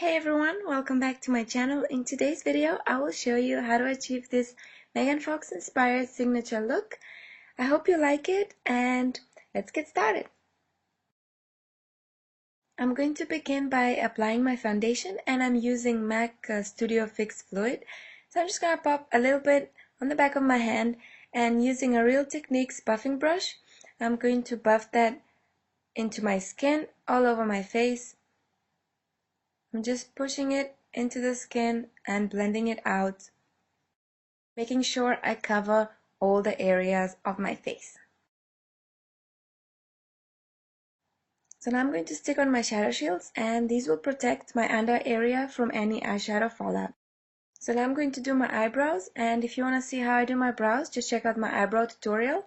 Hey everyone, welcome back to my channel. In today's video, I will show you how to achieve this Megan Fox inspired signature look. I hope you like it and let's get started. I'm going to begin by applying my foundation and I'm using MAC Studio Fix Fluid. So I'm just going to pop a little bit on the back of my hand and using a Real Techniques buffing brush, I'm going to buff that into my skin, all over my face. I'm just pushing it into the skin and blending it out, making sure I cover all the areas of my face. So now I'm going to stick on my shadow shields and these will protect my under area from any eyeshadow fallout. So now I'm going to do my eyebrows, and if you want to see how I do my brows, just check out my eyebrow tutorial.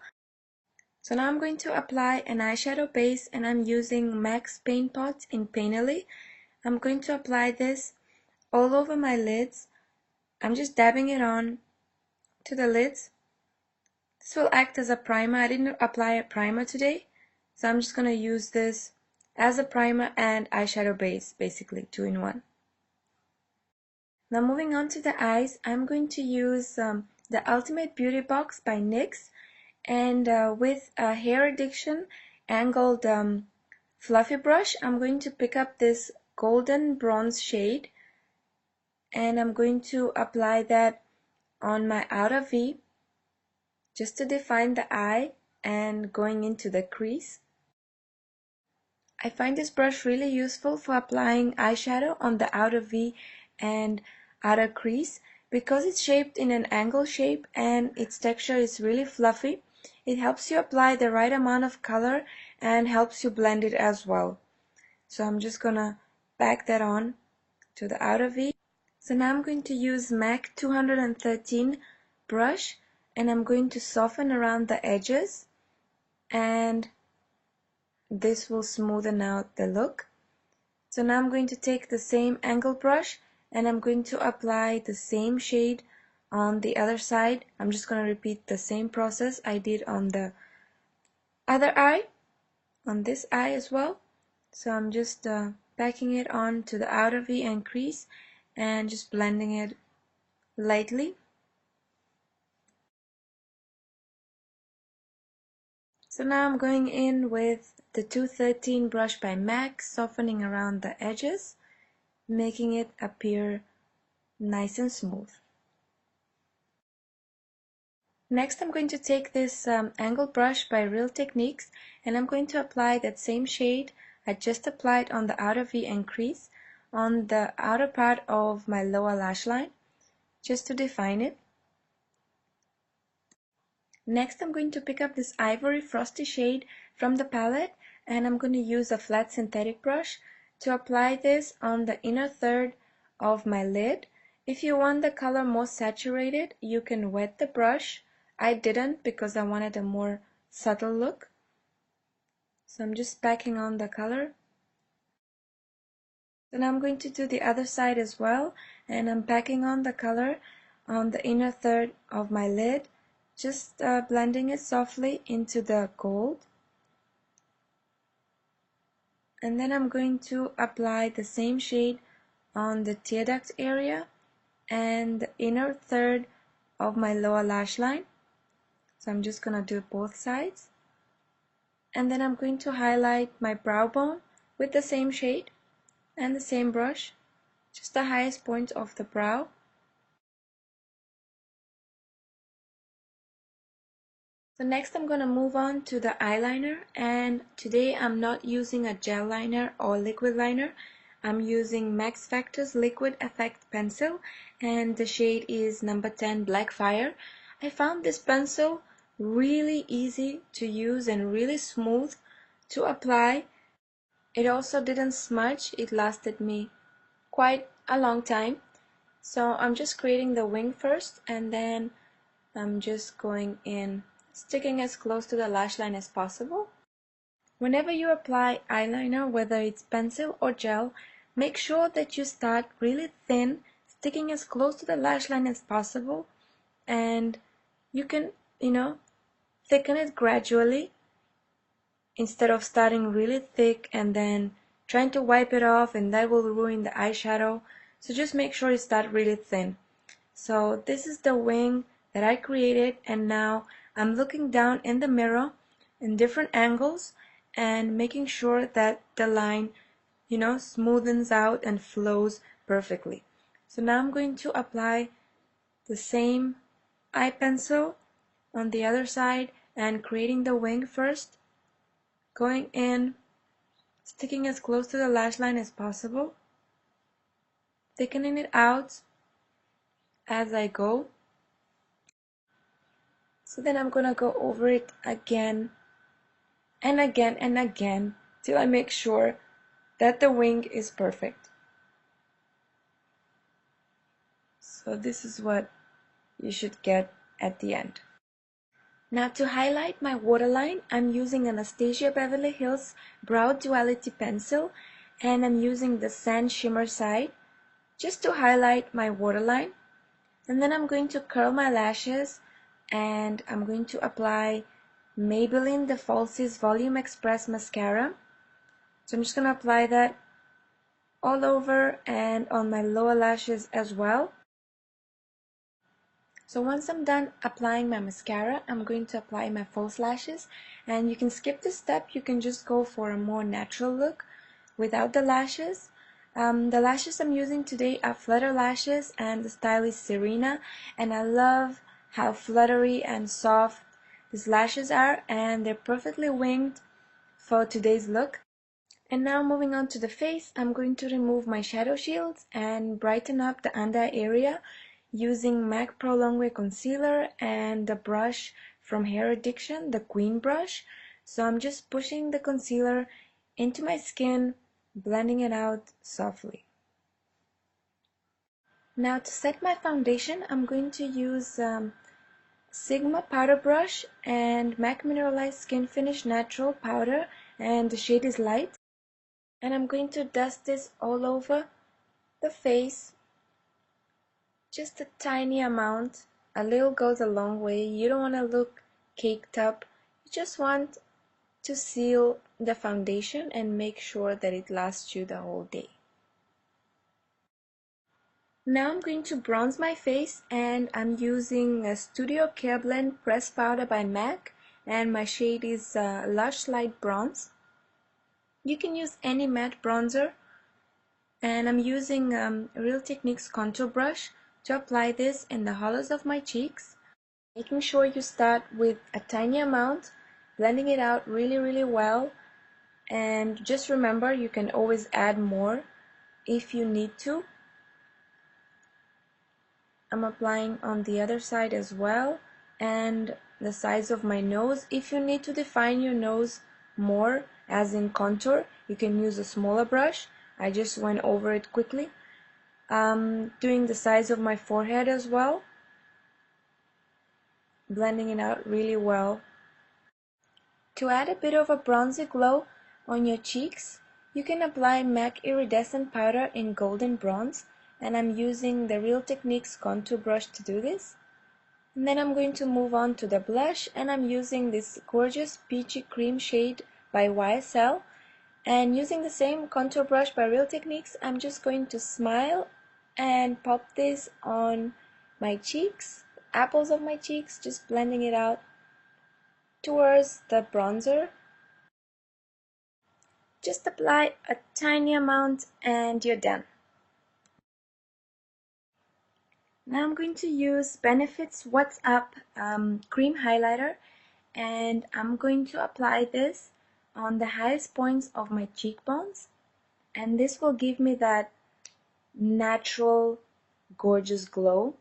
So now I'm going to apply an eyeshadow base and I'm using MAC's Paint Pot in Painterly. I'm going to apply this all over my lids. I'm just dabbing it on to the lids. This will act as a primer. I didn't apply a primer today, so I'm just going to use this as a primer and eyeshadow base, basically 2 in 1. Now moving on to the eyes, I'm going to use the Ultimate Beauty Box by NYX, and with a Hair Addiction angled fluffy brush, I'm going to pick up this golden bronze shade and I'm going to apply that on my outer V just to define the eye and going into the crease. I find this brush really useful for applying eyeshadow on the outer V and outer crease because it's shaped in an angle shape and its texture is really fluffy. It helps you apply the right amount of color and helps you blend it as well. So I'm just gonna pack that on to the outer V. So now I'm going to use MAC 213 brush and I'm going to soften around the edges, and this will smoothen out the look. So now I'm going to take the same angle brush and I'm going to apply the same shade on the other side. I'm just going to repeat the same process I did on the other eye, on this eye as well. So I'm just packing it on to the outer V and crease and just blending it lightly. So now I'm going in with the 213 brush by MAC, softening around the edges, making it appear nice and smooth. Next I'm going to take this angled brush by Real Techniques and I'm going to apply that same shade I just applied on the outer V and crease on the outer part of my lower lash line, just to define it. Next I'm going to pick up this Ivory Frosty shade from the palette and I'm going to use a flat synthetic brush to apply this on the inner third of my lid. If you want the color more saturated, you can wet the brush. I didn't because I wanted a more subtle look. So I'm just packing on the color. Then I'm going to do the other side as well, and I'm packing on the color on the inner third of my lid, just blending it softly into the gold. And then I'm going to apply the same shade on the tear duct area and the inner third of my lower lash line. So I'm just going to do both sides. And then I'm going to highlight my brow bone with the same shade and the same brush, just the highest point of the brow. So next I'm going to move on to the eyeliner, and today I'm not using a gel liner or liquid liner. I'm using Max Factor's Liquid Effect Pencil and the shade is number 10 Black Fire. I found this pencil really easy to use and really smooth to apply. It also didn't smudge, it lasted me quite a long time. So I'm just creating the wing first and then I'm just going in, sticking as close to the lash line as possible. Whenever you apply eyeliner, whether it's pencil or gel, make sure that you start really thin, sticking as close to the lash line as possible, and you can, thicken it gradually instead of starting really thick and then trying to wipe it off, and that will ruin the eyeshadow. So just make sure you start really thin. So this is the wing that I created, and now I'm looking down in the mirror in different angles and making sure that the line, smoothens out and flows perfectly. So now I'm going to apply the same eye pencil on the other side and creating the wing first, going in, sticking as close to the lash line as possible, thickening it out as I go. So then I'm gonna go over it again and again and again till I make sure that the wing is perfect. So this is what you should get at the end. Now to highlight my waterline, I'm using Anastasia Beverly Hills Brow Duality Pencil, and I'm using the Sand Shimmer side just to highlight my waterline. And then I'm going to curl my lashes, and I'm going to apply Maybelline The Falsies Volume Express Mascara. So I'm just going to apply that all over and on my lower lashes as well. So once I'm done applying my mascara, I'm going to apply my false lashes, and you can skip this step. You can just go for a more natural look without the lashes. The lashes I'm using today are Flutter lashes, and the style is Serena, and I love how fluttery and soft these lashes are, and they're perfectly winged for today's look. And now moving on to the face, I'm going to remove my shadow shields and brighten up the under area using MAC Pro Longwear Concealer and the brush from Hair Addiction, the Queen brush. So I'm just pushing the concealer into my skin, blending it out softly. Now to set my foundation, I'm going to use Sigma powder brush and MAC Mineralized Skin Finish Natural powder, and the shade is light. And I'm going to dust this all over the face, just a tiny amount. A little goes a long way. You don't want to look caked up. You just want to seal the foundation and make sure that it lasts you the whole day. Now I'm going to bronze my face, and I'm using a Studio Care Blend Press Powder by MAC, and my shade is Lush Light Bronze. You can use any matte bronzer, and I'm using Real Techniques contour brush to apply this in the hollows of my cheeks, making sure you start with a tiny amount, blending it out really well, and just remember you can always add more if you need to. I'm applying on the other side as well, and the sides of my nose. If you need to define your nose more, as in contour, you can use a smaller brush. I just went over it quickly. Doing the size of my forehead as well, blending it out really well. To add a bit of a bronzy glow on your cheeks, you can apply MAC Iridescent Powder in Golden Bronze, and I'm using the Real Techniques contour brush to do this. And then I'm going to move on to the blush, and I'm using this gorgeous peachy cream shade by YSL, and using the same contour brush by Real Techniques, I'm just going to smile and pop this on my cheeks, apples of my cheeks, just blending it out towards the bronzer. Just apply a tiny amount and you're done. Now I'm going to use Benefit's What's Up cream highlighter, and I'm going to apply this on the highest points of my cheekbones, and this will give me that natural gorgeous glow.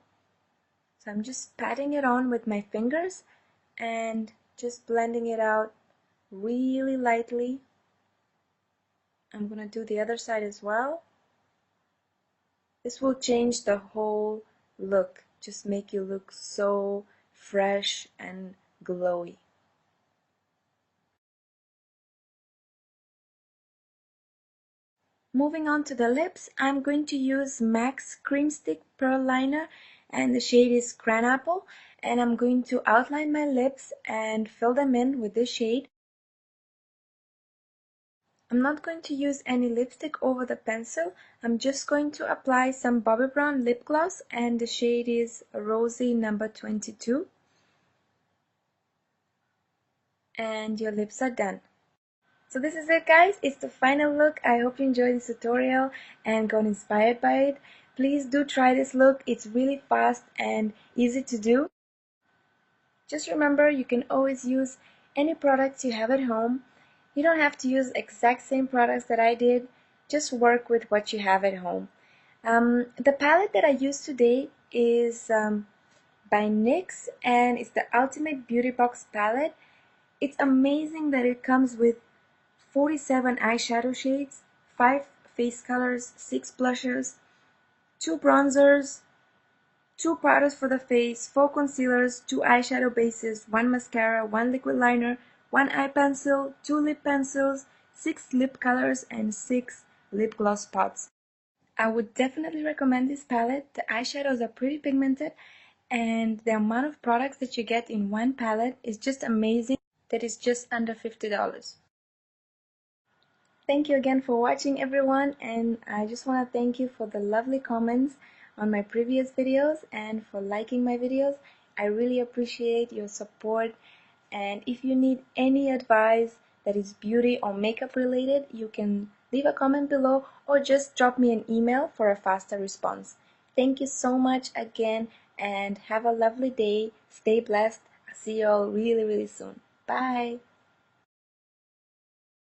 So I'm just patting it on with my fingers and just blending it out really lightly. I'm gonna do the other side as well. This will change the whole look, just make you look so fresh and glowy. Moving on to the lips, I'm going to use MAC's Cream Stick Pearl Liner, and the shade is Cranapple, and I'm going to outline my lips and fill them in with this shade. I'm not going to use any lipstick over the pencil. I'm just going to apply some Bobbi Brown lip gloss, and the shade is Rosy number 22. And your lips are done. So this is it, guys. It's the final look. I hope you enjoyed this tutorial and got inspired by it. Please do try this look. It's really fast and easy to do. Just remember, you can always use any products you have at home. You don't have to use exact same products that I did. Just work with what you have at home. The palette that I used today is by NYX, and it's the Ultimate Beauty Box palette. It's amazing that it comes with 47 eyeshadow shades, 5 face colors, 6 blushers, 2 bronzers, 2 powders for the face, 4 concealers, 2 eyeshadow bases, 1 mascara, 1 liquid liner, 1 eye pencil, 2 lip pencils, 6 lip colors, and 6 lip gloss pots. I would definitely recommend this palette. The eyeshadows are pretty pigmented, and the amount of products that you get in one palette is just amazing. That is just under $50. Thank you again for watching, everyone, and I just want to thank you for the lovely comments on my previous videos and for liking my videos. I really appreciate your support, and if you need any advice that is beauty or makeup related, you can leave a comment below or just drop me an email for a faster response. Thank you so much again, and have a lovely day. Stay blessed. I'll see you all really, really soon. Bye.